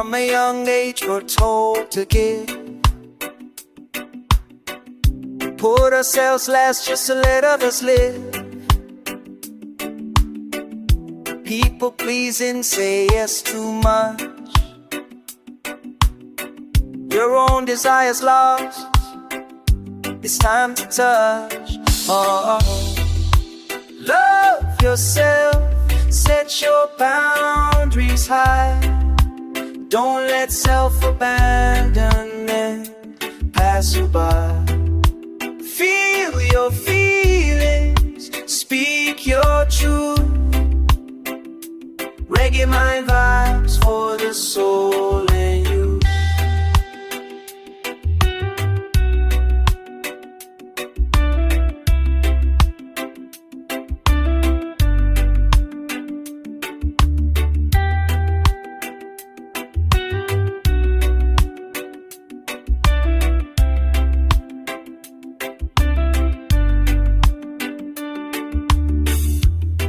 From a young age we're told to give, put ourselves last just to let others live. People pleasing, say yes too much. Your own desires lost, it's time to touch. Oh, love yourself, set your boundaries high. Don't let self-abandonment pass you by. Feel your feelings, speak your truth. Reggae mind vibes for the soul in you.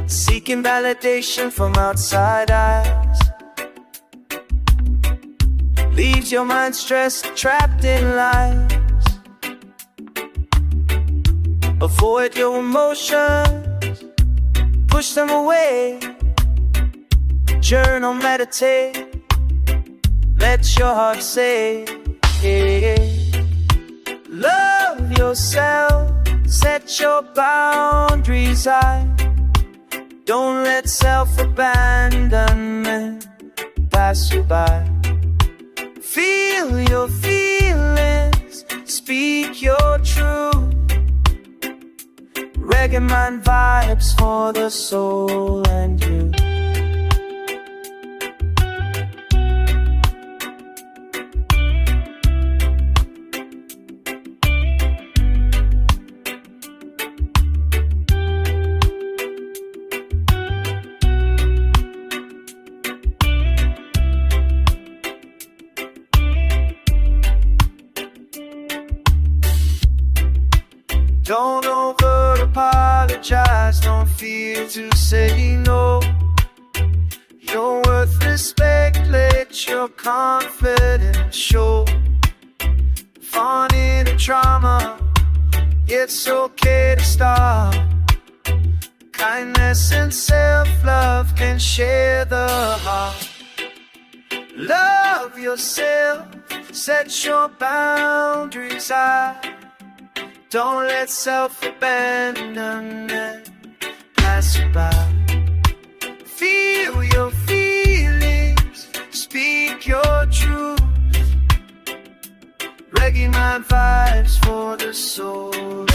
Seeking validation from outside eyes leaves your mind stressed, trapped in lies. Avoid your emotions, push them away. Journal, meditate, let your heart say, love yourself, set your boundaries high. Don't let self-abandonment pass you by. Feel your feelings, speak your truth. Reggae mind vibes for the soul and you. Don't over apologize, don't fear to say no. You're worth respect, let your confidence show. Fawning to trauma, it's okay to stop. Kindness and self-love can share the heart. Love yourself, set your boundaries high. Don't let self-abandonment pass you by. Feel your feelings, speak your truth. Reggae mind vibes for the soul.